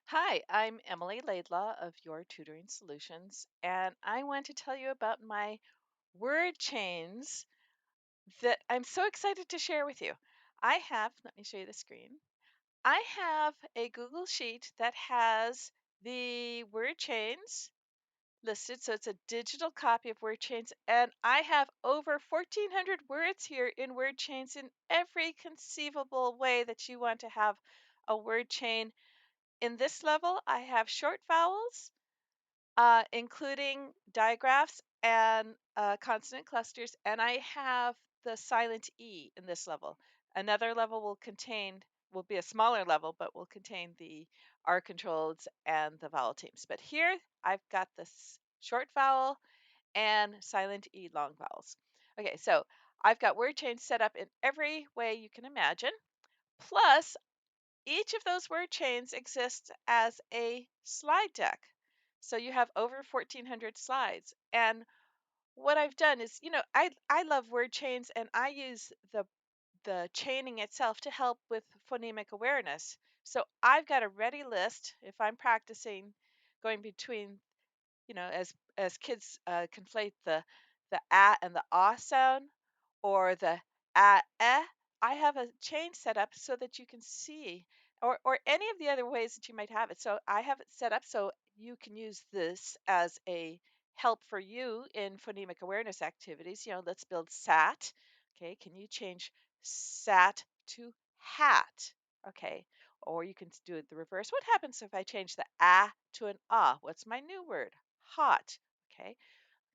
Hi, I'm Emily Laidlaw of Your Tutoring Solutions, and I want to tell you about my word chains that I'm so excited to share with you. Let me show you the screen. I have a Google Sheet that has the word chains listed. So it's a digital copy of word chains, and I have over 1,400 words here in word chains in every conceivable way that you want to have a word chain. In this level, I have short vowels, including digraphs and consonant clusters, and I have the silent E in this level. Another level will be a smaller level, but will contain the R controls and the vowel teams. But here I've got this short vowel and silent E long vowels. Okay, so I've got word chains set up in every way you can imagine. Plus, each of those word chains exists as a slide deck. So you have over 1,400 slides. And what I've done is, I love word chains and I use the chaining itself to help with phonemic awareness. So I've got a ready list if I'm practicing going between, as kids conflate the ah and the ah sound, or the eh, I have a chain set up so that you can see, or any of the other ways that you might have it. So I have it set up so you can use this as a help for you in phonemic awareness activities. Let's build sat. Okay, can you change sat to hat? Okay, or you can do it the reverse. What happens if I change the ah to an ah? What's my new word? Hot. Okay,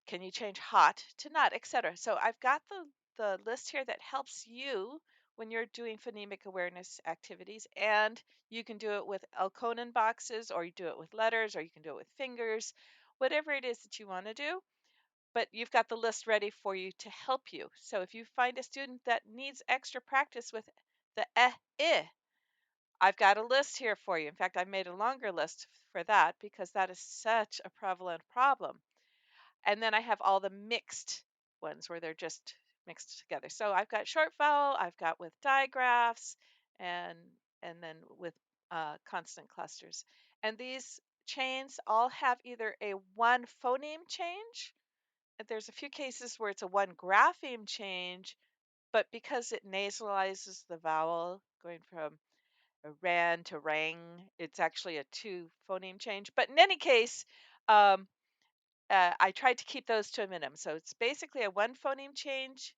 can you change hot to not, etc. So I've got the list here that helps you when you're doing phonemic awareness activities, and you can do it with Elkonin boxes, or you do it with letters, or you can do it with fingers, whatever it is that you want to do. But you've got the list ready for you to help you. So if you find a student that needs extra practice with the I've got a list here for you. In fact, I've made a longer list for that because that is such a prevalent problem. And then I have all the mixed ones where they're just mixed together. So I've got short vowel, I've got with digraphs, and then with consonant clusters. And these chains all have either a one phoneme change. There's a few cases where it's a one grapheme change, but because it nasalizes the vowel, going from ran to rang, it's actually a two phoneme change. But in any case, um, I tried to keep those to a minimum. So it's basically a one phoneme change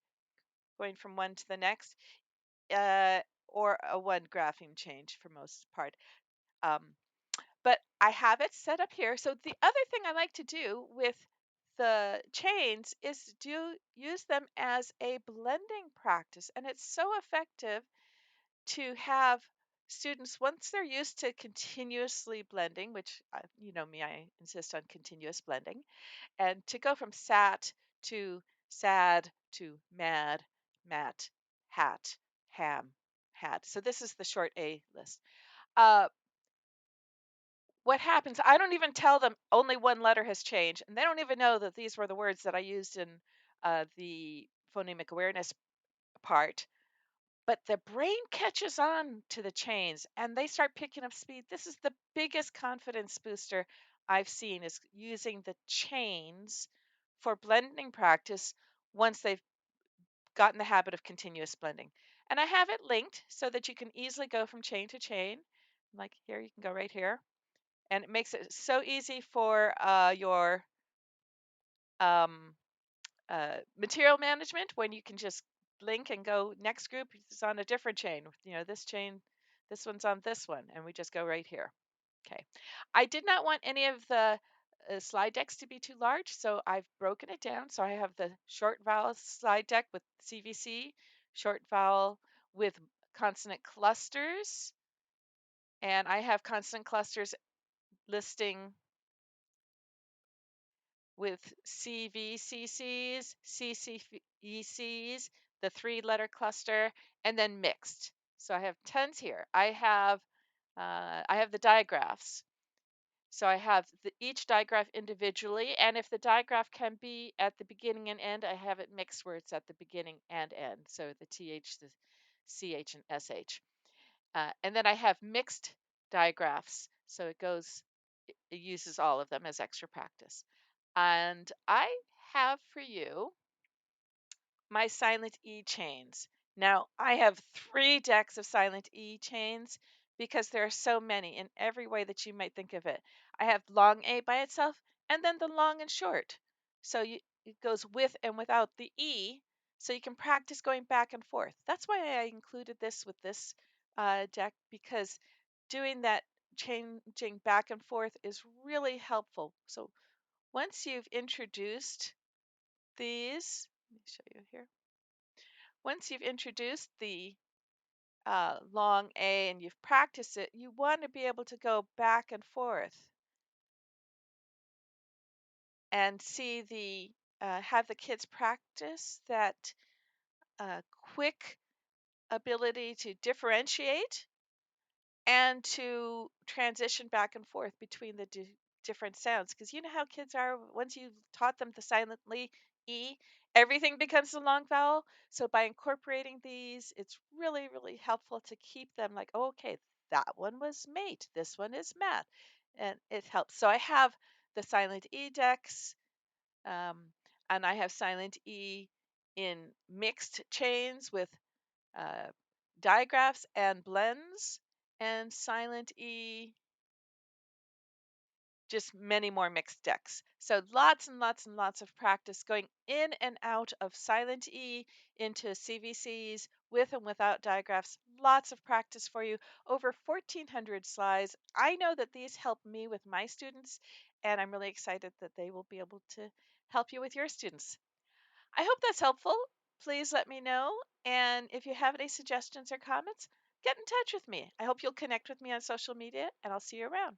going from one to the next, uh, or a one grapheme change for most part. Um, but I have it set up here. So the other thing I like to do with the chains is use them as a blending practice. And it's so effective to have students, once they're used to continuously blending, which you know me, I insist on continuous blending, and to go from sat to sad to mad, mat, hat, ham, had. So this is the short A list. Uh, what happens, I don't even tell them only one letter has changed, and they don't even know that these were the words that I used in the phonemic awareness part. But the brain catches on to the chains and they start picking up speed. This is the biggest confidence booster I've seen, is using the chains for blending practice once they've gotten the habit of continuous blending. And I have it linked so that you can easily go from chain to chain. Like here, you can go right here. And it makes it so easy for your um, material management, when you can just link and go, next group is on a different chain. This chain, this one's on this one, and we just go right here. Okay. I did not want any of the slide decks to be too large, so I've broken it down. So I have the short vowel slide deck with CVC, short vowel with consonant clusters, and I have consonant clusters listing with CVCCs, CCECs, the three-letter cluster, and then mixed. So I have tons here. I have the digraphs. So I have each digraph individually, and if the digraph can be at the beginning and end, I have it mixed where it's at the beginning and end. So the TH, the CH, and SH. And then I have mixed digraphs. So it uses all of them as extra practice. And I have for you my silent E chains. Now, I have 3 decks of silent E chains because there are so many in every way that you might think of it. I have long A by itself and then the long and short. So it goes with and without the E, so you can practice going back and forth. That's why I included this with this deck, because doing that changing back and forth is really helpful. So once you've introduced these, let me show you here. Once you've introduced the long A and you've practiced it, you want to be able to go back and forth and see have the kids practice that quick ability to differentiate and to transition back and forth between the different sounds. Because you know how kids are, once you've taught them the silently E, everything becomes a long vowel. So by incorporating these, it's really, really helpful to keep them like, oh, okay, that one was mate, this one is math. And it helps. So I have the silent E decks, um, and I have silent E in mixed chains with uh, digraphs and blends, and silent E, just many more mixed decks. So lots and lots and lots of practice going in and out of silent E into CVCs with and without digraphs. Lots of practice for you. Over 1,400 slides. I know that these help me with my students, and I'm really excited that they will be able to help you with your students. I hope that's helpful. Please let me know. And if you have any suggestions or comments, get in touch with me. I hope you'll connect with me on social media, and I'll see you around.